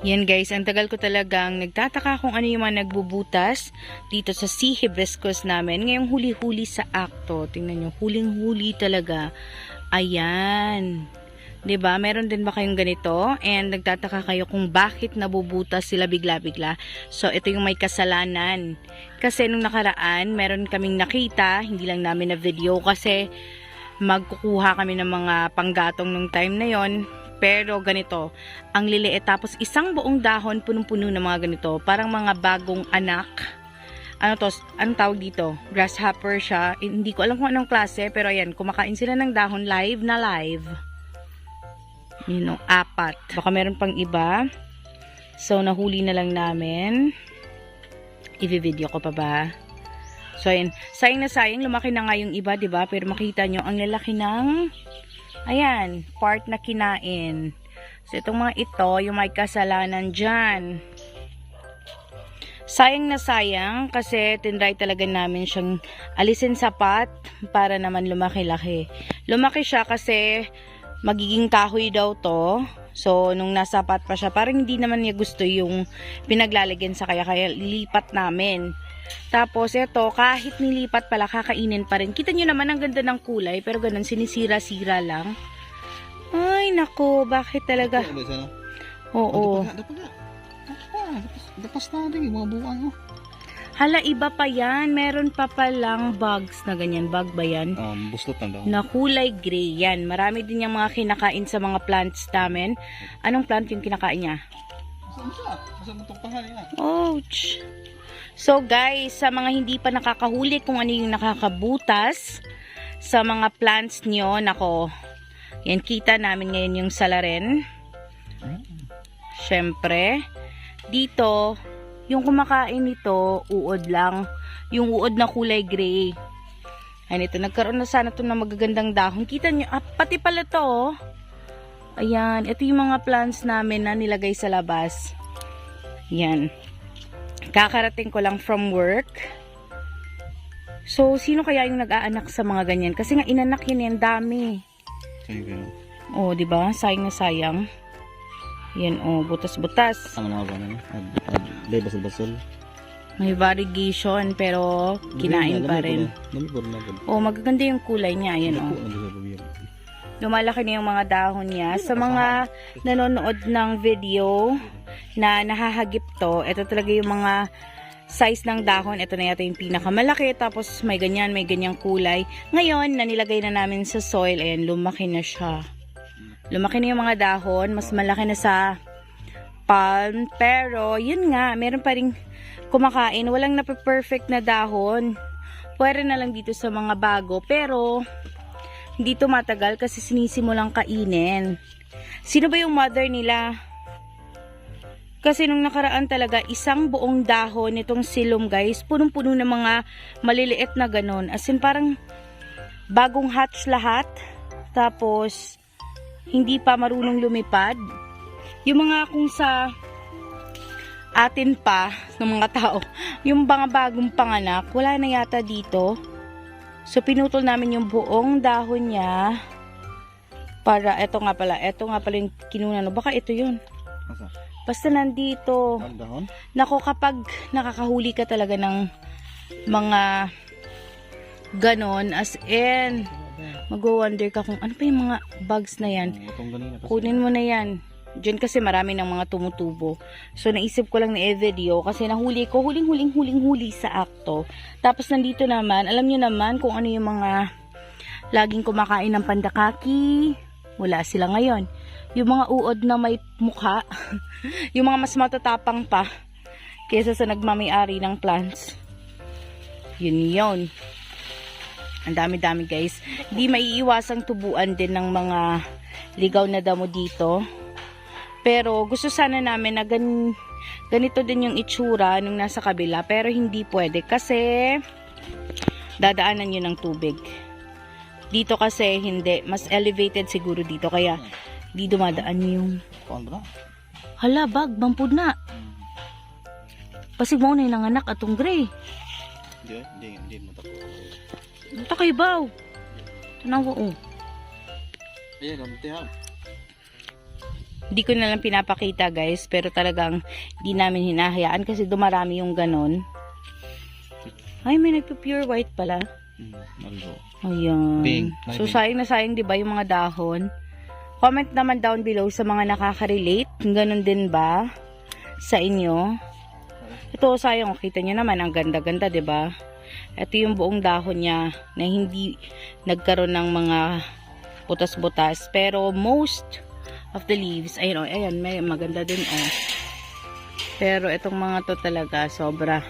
Yan guys, ang tagal ko talagang nagtataka kung ano yung mga nagbubutas dito sa sea hibiscus namin. Ngayong huli-huli sa akto. Tingnan nyo, huling-huli talaga. Ayan. 'Di ba? Meron din ba kayong ganito? And nagtataka kayo kung bakit nabubutas sila bigla-bigla. So, ito yung may kasalanan. Kasi nung nakaraan, meron kaming nakita, hindi lang namin na video kasi magkukuha kami ng mga panggatong nung time na yon. Pero ganito, ang liliit. Tapos isang buong dahon, punong-puno ng mga ganito. Parang mga bagong anak. Ano to? Anong tawag dito? Grasshopper siya. Hindi ko alam kung anong klase. Pero ayan, kumakain sila ng dahon live na live. Yun o, 4. Baka meron pang iba. So, nahuli na lang namin. I-video ko pa ba? So, ayan. Sayang na sayang. Lumaki na nga yung iba, diba? Pero makita nyo, ang lalaki ng ayan, part na kinain. So, itong mga ito, yung may kasalanan dyan. Sayang na sayang kasi tinry talaga namin siyang alisin sa pot para naman lumaki-laki. Lumaki siya kasi magiging kahoy daw to. So, nung nasa pot pa siya, parang hindi naman niya gusto yung pinaglalagyan sa kaya lilipat namin. Tapos, ito, kahit nilipat pala, kakainin pa rin. Kita nyo naman ang ganda ng kulay, pero ganun, sinisira-sira lang. Ay, nako, bakit talaga? Oo. Dapas na rin, mga buwan. Hala, iba pa yan. Meron pa palang bugs na ganyan. Bug ba yan? Bustot na daw. Na kulay gray yan. Marami din yung mga kinakain sa mga plants namin. Anong plant yung kinakain niya? Saan siya? Saan mo itong pangalan niya? Ouch! So guys, sa mga hindi pa nakakahuli kung ano yung nakakabutas sa mga plants nyo, nako, yan kita namin ngayon yung salaren. Syempre, dito, yung kumakain nito, uod lang. Yung uod na kulay gray. Ayan ito, nagkaroon na sana ito ng magagandang dahon. Kita nyo, pati pala to, oh. Ayan, ito yung mga plants namin na nilagay sa labas. Yan. Kakarating ko lang from work. So, sino kaya yung nag-aanak sa mga ganyan? Kasi nga, inanak yun yan, dami. Oh, di ba? Sayang na sayang. Yan, oh, butas-butas. Ang mga ba na? May basal-basal. May variegation, pero kinain pa rin. Oh, magaganda yung kulay niya. Yan, oh. Lumalaki na yung mga dahon niya. Sa mga nanonood ng video na nahahagip to, ito talaga yung mga size ng dahon. Ito na yata yung pinakamalaki. Tapos may ganyang kulay. Ngayon, nanilagay na namin sa soil. Ayan, lumaki na siya. Lumaki na yung mga dahon. Mas malaki na sa palm. Pero, yun nga, meron pa rin kumakain. Walang nape-perfect na dahon. Pwede na lang dito sa mga bago. Pero, hindi tumatagal kasi sinisimulang kainin. Sino ba yung mother nila? Kasi nung nakaraan talaga, isang buong dahon nitong silom guys, punong-puno ng mga maliliit na ganon. As in parang bagong hatch lahat. Tapos, hindi pa marunong lumipad. Yung mga kung sa atin pa, ng mga tao, yung mga bagong panganak, wala na yata dito. So, pinutol namin yung buong dahon niya para, ito nga pala yung kinunan. Baka ito yun. Basta nandito. Dahon? Nako, kapag nakakahuli ka talaga ng mga ganon, as in, mag-wonder ka kung ano pa yung mga bugs na yan. Kunin mo na yan. Diyan kasi marami ng mga tumutubo. So, naisip ko lang na i-video kasi nahuli ko, huling-huli sa akto. Tapos, nandito naman, alam nyo naman kung ano yung mga laging kumakain ng pandakaki. Wala sila ngayon. Yung mga uod na may mukha. Yung mga mas matatapang pa kaysa sa nagmamay-ari ng plants. Yun. Ang dami-dami guys. Di maiiwasang tubuan din ng mga ligaw na damo dito. Pero gusto sana namin na ganito din yung itsura nung nasa kabila. Pero hindi pwede kasi dadaanan yun ng tubig. Dito kasi hindi. Mas elevated siguro dito. Kaya di dumadaan yung... Hala, bag. Bampud na. Pasig mo na yung nanganak atong gray. Hindi mo tapos. Ito kay Baw. Tanaw ko. Ayan, ang tiham. Hindi ko na lang pinapakita guys, pero talagang di namin hinahayaan kasi dumarami yung ganon. Ay, may nagpo-pure white pala. Malbo. Ayan. Pink. So, sayang na sayang, di ba, yung mga dahon? Comment naman down below sa mga nakaka-relate. Ganon din ba sa inyo? Ito, sayang. Kita nyo naman, ang ganda-ganda, di ba? Ito yung buong dahon niya na hindi nagkaroon ng mga butas-butas. Pero most of the leaves, ayun, ayan, may maganda din, Pero itong mga to talaga, sobra.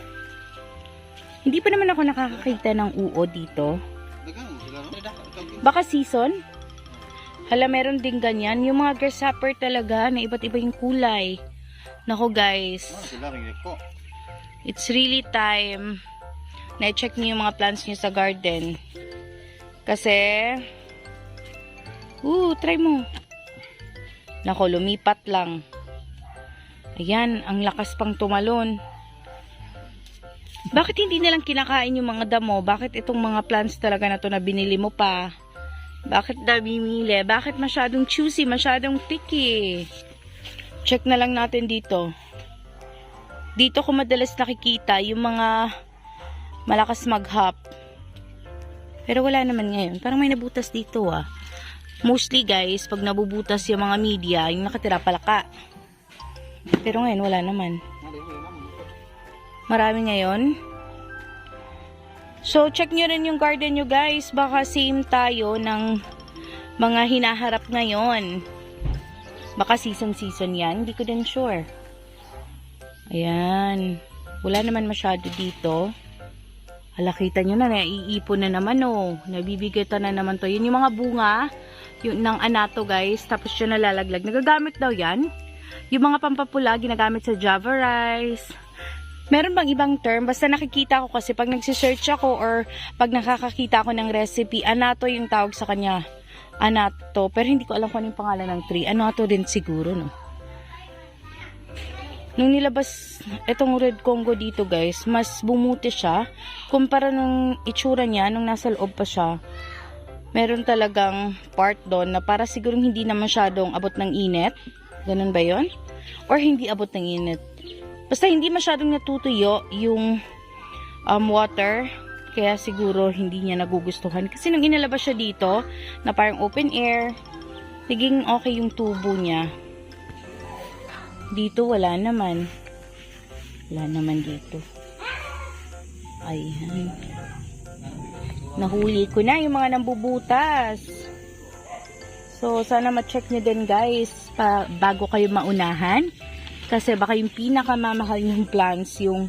Hindi pa naman ako nakakakita ng uod dito. Baka season? Hala, meron din ganyan. Yung mga grasshopper talaga na iba't iba yung kulay. Nako guys. It's really time na i-check niyo yung mga plants niyo sa garden. Kasi, try mo. Nako, lumipat lang. Ayan, ang lakas pang tumalon. Bakit hindi nalang kinakain yung mga damo? Bakit itong mga plants talaga na to na binili mo pa? Bakit namimili? Bakit masyadong choosy? Masyadong picky? Check na lang natin dito. Dito ko madalas nakikita yung mga malakas mag-hop. Pero wala naman ngayon. Parang may nabutas dito Mostly guys, pag nabubutas yung mga media, yung nakatira palaka. Pero ngayon wala naman. Marami ngayon. So, check nyo rin yung garden nyo guys. Baka same tayo ng mga hinaharap ngayon. Baka season-season yan. Hindi ko din sure. Ayan. Wala naman masyado dito. Hala, kita nyo na. Naiipon na naman Nabibigatan na naman to. Yun yung mga bunga. Yung ng anato guys. Tapos yun nalalaglag. Nagagamit daw yan. Yung mga pampapula ginagamit sa Java rice. Meron bang ibang term? Basta nakikita ko kasi pag nagsisearch ako or pag nakakakita ako ng recipe, anato yung tawag sa kanya. Anato. Pero hindi ko alam kung ano yung pangalan ng tree. Anato din siguro, no? Nung nilabas itong red Congo dito, guys, mas bumuti siya. Kumpara nung itsura niya, nung nasa loob pa siya. Meron talagang part doon na para sigurong hindi na masyadong abot ng init. Ganun ba yon? Or hindi abot ng init? Basta hindi masyadong natutuyo yung water. Kaya siguro hindi niya nagugustuhan. Kasi nung inalabas siya dito, na parang open air, naging okay yung tubo niya. Dito wala naman. Wala naman dito. Ayan. Nahuli ko na yung mga nambubutas. So, sana ma-check nyo din guys bago kayo maunahan. Kasi baka yung pinakamamahal yung plants yung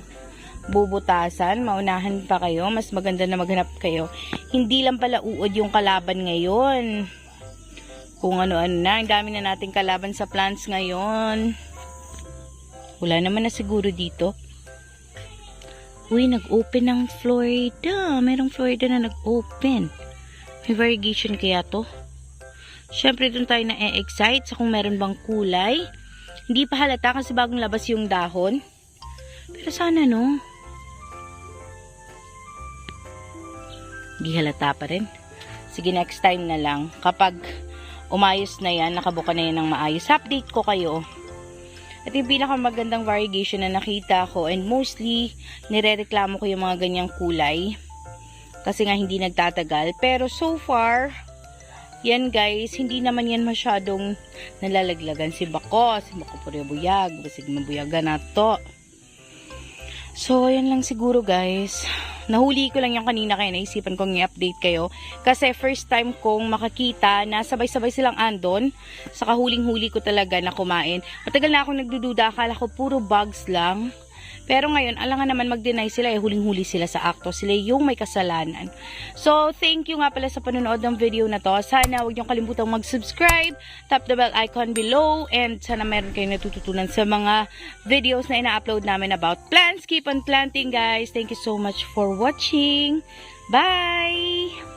bubutasan. Maunahan pa kayo. Mas maganda na maghanap kayo. Hindi lang pala uod yung kalaban ngayon. Kung ano-ano na. Ang dami na nating kalaban sa plants ngayon. Wala naman na siguro dito. Uy, nag-open ng Florida. Merong Florida na nag-open. May variegation kaya to? Siyempre dun tayo na-excite sa kung meron bang kulay. Hindi pa halata kasi bagong labas yung dahon. Pero sana no. Hindi halata pa rin. Sige, next time na lang. Kapag umayos na yan, nakabuka na yan ng maayos, update ko kayo. At yung pinakamagandang variegation na nakita ko, and mostly, nirereklamo ko yung mga ganyang kulay. Kasi nga hindi nagtatagal. Pero so far, yan guys, hindi naman yan masyadong nalalaglagan. Si Bako pure buyag, basig mabuyagan na to. So, yan lang siguro guys. Nahuli ko lang yung kanina kaya naisipan kong i-update kayo. Kasi first time kong makakita na sabay-sabay silang andon. Sa kahuling-huli ko talaga na kumain. Matagal na akong nagdududa. Akala ko puro bugs lang. Pero ngayon, alangan naman mag-deny sila. Huling-huli sila sa akto. Sila yung may kasalanan. So, thank you nga pala sa panonood ng video na to. Sana huwag niyong kalimutang mag-subscribe. Tap the bell icon below. And sana meron kayong natututunan sa mga videos na ina-upload namin about plants. Keep on planting guys. Thank you so much for watching. Bye!